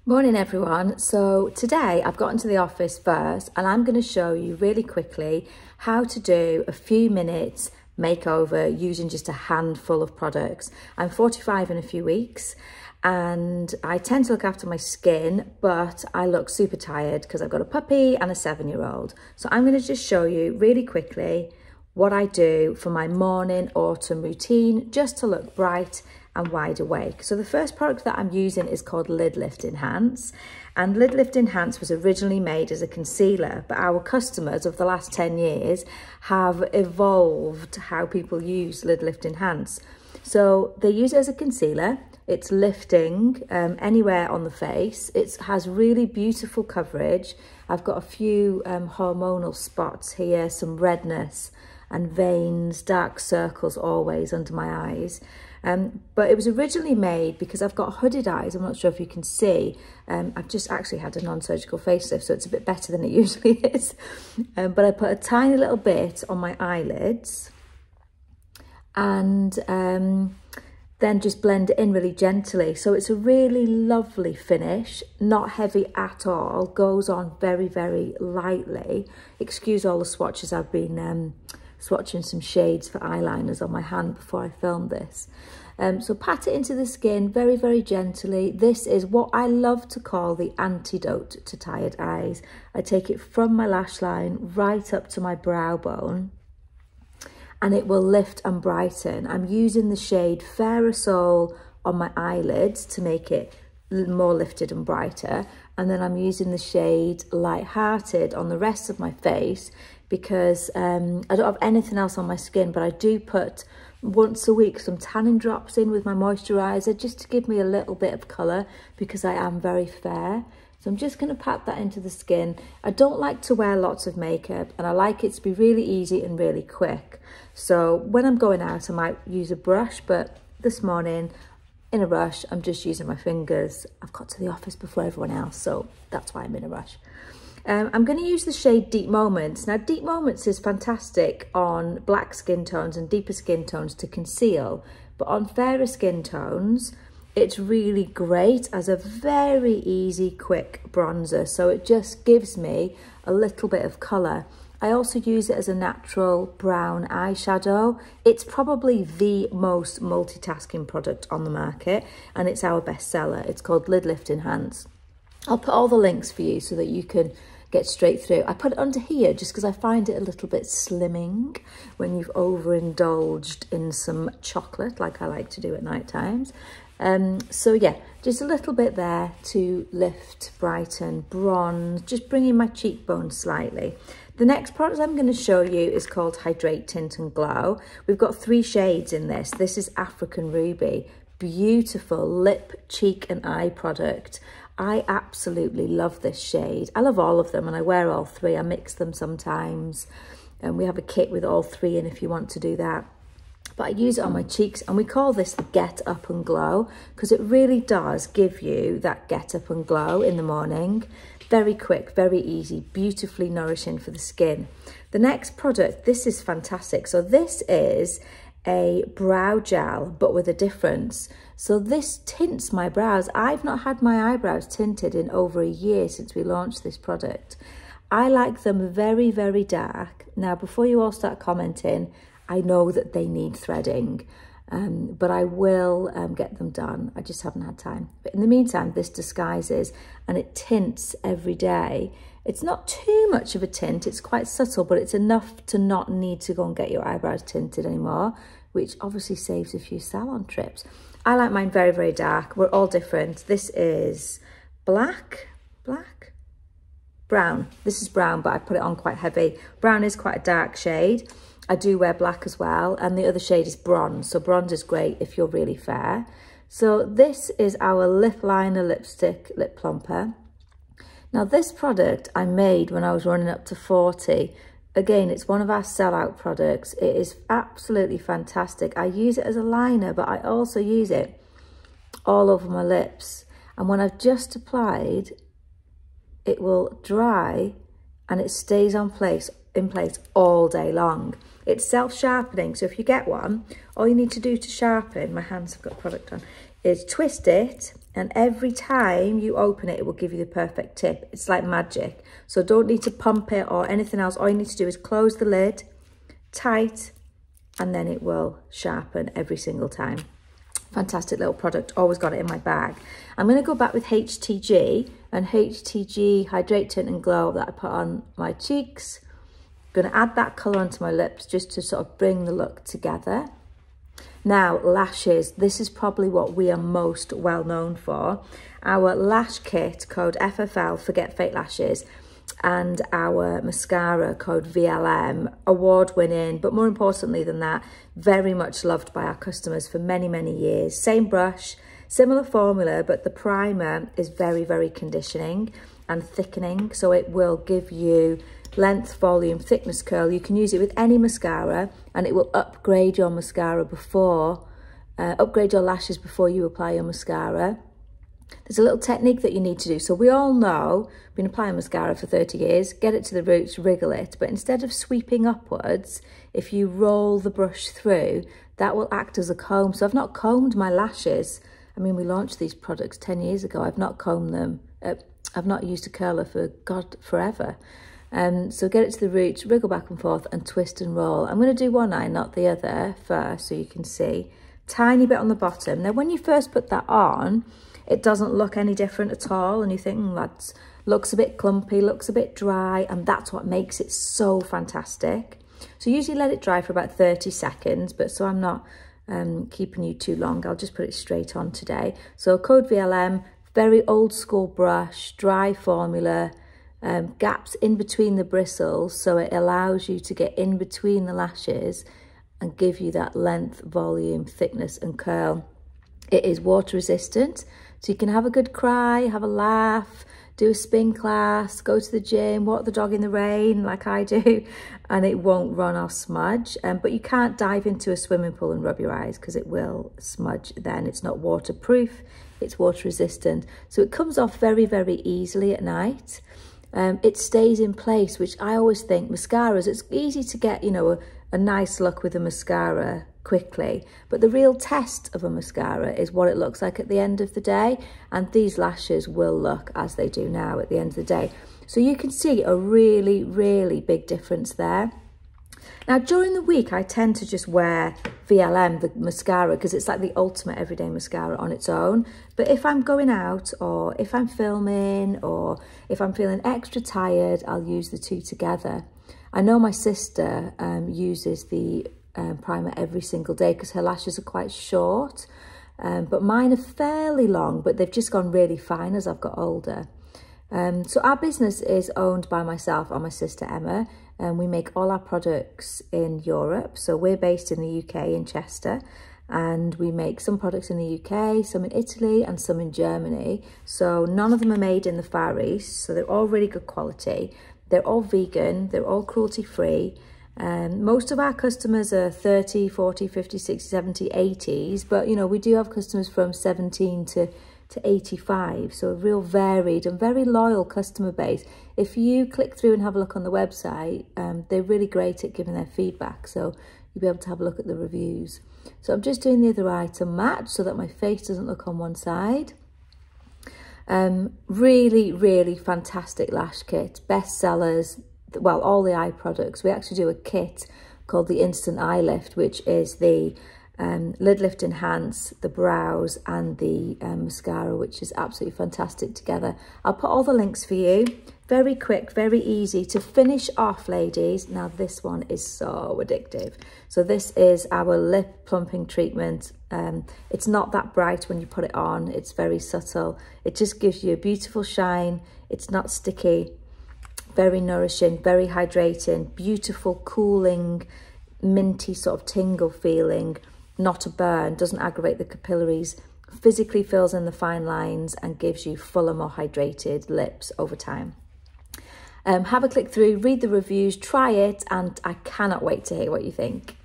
Morning everyone. So today I've got into the office first and I'm going to show you really quickly how to do a few minutes makeover using just a handful of products. I'm 45 in a few weeks and I tend to look after my skin, but I look super tired because I've got a puppy and a 7-year-old. So I'm going to just show you really quickly what I do for my morning autumn routine just to look bright and wide awake. So the first product that I'm using is called Lid Lift Enhance, and Lid Lift Enhance was originally made as a concealer, but our customers of the last 10 years have evolved how people use Lid Lift Enhance. So they use it as a concealer. It's lifting anywhere on the face. It has really beautiful coverage. I've got a few hormonal spots here, some redness and veins, dark circles always under my eyes. But it was originally made because I've got hooded eyes. I'm not sure if you can see. I've just actually had a non-surgical facelift, so it's a bit better than it usually is. But I put a tiny little bit on my eyelids and then just blend it in really gently. So it's a really lovely finish, not heavy at all, goes on very, very lightly. Excuse all the swatches. I've been swatching some shades for eyeliners on my hand before I filmed this. So pat it into the skin very, very gently. This is what I love to call the antidote to tired eyes. I take it from my lash line right up to my brow bone and it will lift and brighten. I'm using the shade Fairosol on my eyelids to make it more lifted and brighter, and then I'm using the shade Lighthearted on the rest of my face because I don't have anything else on my skin, but I do put once a week some tanning drops in with my moisturiser just to give me a little bit of colour because I am very fair. So I'm just going to pat that into the skin. I don't like to wear lots of makeup and I like it to be really easy and really quick. So when I'm going out I might use a brush, but this morning in a rush I'm just using my fingers. I've got to the office before everyone else, so that's why I'm in a rush. I'm going to use the shade Deep Moments. Now, Deep Moments is fantastic on black skin tones and deeper skin tones to conceal, but on fairer skin tones, it's really great as a very easy, quick bronzer. So it just gives me a little bit of colour. I also use it as a natural brown eyeshadow. It's probably the most multitasking product on the market, and it's our bestseller. It's called Lid Lift Enhance. I'll put all the links for you so that you can get straight through. I put it under here just because I find it a little bit slimming when you've overindulged in some chocolate like I like to do at night times. So yeah, just a little bit there to lift, brighten, bronze, just bringing my cheekbones slightly. The next product I'm going to show you is called Hydrate Tint and Glow. We've got 3 shades in this. This is African Ruby. Beautiful lip, cheek and eye product. I absolutely love this shade. I love all of them and I wear all 3. I mix them sometimes and we have a kit with all 3 in if you want to do that. But I use it on my cheeks and we call this the Get Up and Glow because it really does give you that get up and glow in the morning. Very quick, very easy, beautifully nourishing for the skin. The next product, this is fantastic. So this is a brow gel, but with a difference. So this tints my brows. I've not had my eyebrows tinted in over a year since we launched this product. I like them very, very dark. Now, before you all start commenting, I know that they need threading, but I will get them done. I just haven't had time. But in the meantime, this disguises and it tints every day. It's not too much of a tint. It's quite subtle, but it's enough to not need to go and get your eyebrows tinted anymore, which obviously saves a few salon trips. I like mine very, very dark. We're all different. This is brown. This is brown, but I put it on quite heavy. Brown is quite a dark shade. I do wear black as well, and the other shade is bronze. So bronze is great if you're really fair. So this is our lip liner lipstick lip plumper. Now this product I made when I was running up to 40. Again, it's one of our sellout products. It is absolutely fantastic. I use it as a liner, but I also use it all over my lips. And when I've just applied, it will dry and it stays in place all day long. It's self-sharpening, so if you get one, all you need to do to sharpen, my hands have got product on, is twist it And every time you open it, it will give you the perfect tip. It's like magic. So don't need to pump it or anything else. All you need to do is close the lid tight, and then it will sharpen every single time. Fantastic little product. Always got it in my bag. I'm going to go back with HTG, and HTG Hydrate Tint and Glow that I put on my cheeks. I'm going to add that colour onto my lips just to sort of bring the look together. Now, lashes. This is probably what we are most well known for. Our lash kit, code FFL, Forget Fake Lashes, and our mascara, code VLM, award-winning, but more importantly than that, very much loved by our customers for many, many years. Same brush, similar formula, but the primer is very, very conditioning and thickening, so it will give you length, volume, thickness, curl. You can use it with any mascara, and it will upgrade your mascara upgrade your lashes before you apply your mascara. There's a little technique that you need to do. So we all know, been applying mascara for 30 years, get it to the roots, wriggle it. But instead of sweeping upwards, if you roll the brush through, that will act as a comb. So I've not combed my lashes. I mean, we launched these products 10 years ago. I've not combed them. I've not used a curler for, God, forever. So get it to the roots, wriggle back and forth, and twist and roll. I'm going to do one eye, not the other, first, so you can see. Tiny bit on the bottom. Now, when you first put that on, it doesn't look any different at all, and you think, that looks a bit clumpy, looks a bit dry, and that's what makes it so fantastic. So usually let it dry for about 30 seconds, but so I'm not keeping you too long, I'll just put it straight on today. So code VLM, very old school brush, dry formula, gaps in between the bristles, so it allows you to get in between the lashes and give you that length, volume, thickness and curl. It is water resistant, so you can have a good cry, have a laugh, do a spin class, go to the gym, walk the dog in the rain like I do, and it won't run or smudge. But you can't dive into a swimming pool and rub your eyes because it will smudge then. It's not waterproof, it's water resistant. So it comes off very, very easily at night. It stays in place, which I always think mascaras, it's easy to get, you know, a nice look with a mascara quickly, but the real test of a mascara is what it looks like at the end of the day, and these lashes will look as they do now at the end of the day. So you can see a really, really big difference there. Now during the week I tend to just wear VLM, the mascara, because it's like the ultimate everyday mascara on its own. But if I'm going out, or if I'm filming, or if I'm feeling extra tired, I'll use the two together. I know my sister uses the primer every single day because her lashes are quite short, but mine are fairly long, but they've just gone really fine as I've got older. So our business is owned by myself and my sister Emma, and we make all our products in Europe. So we're based in the UK in Chester, and we make some products in the UK, some in Italy and some in Germany. So none of them are made in the Far East, so they're all really good quality. They're all vegan, they're all cruelty free. Most of our customers are 30, 40, 50, 60, 70, 80s, but you know, we do have customers from 17 to 85, so a real varied and very loyal customer base. If you click through and have a look on the website, they're really great at giving their feedback, so you'll be able to have a look at the reviews. So I'm just doing the other eye to match so that my face doesn't look on one side. Really, really fantastic lash kit, best sellers. Well, all the eye products. We actually do a kit called the Instant Eye Lift, which is the lid lift enhance, the brows and the mascara, which is absolutely fantastic together. I'll put all the links for you. Very quick, very easy to finish off, ladies. Now this one is so addictive. So this is our lip plumping treatment. It's not that bright when you put it on. It's very subtle. It just gives you a beautiful shine. It's not sticky. Very nourishing, very hydrating, beautiful, cooling, minty sort of tingle feeling, not a burn, doesn't aggravate the capillaries, physically fills in the fine lines and gives you fuller, more hydrated lips over time. Have a click through, read the reviews, try it, and I cannot wait to hear what you think.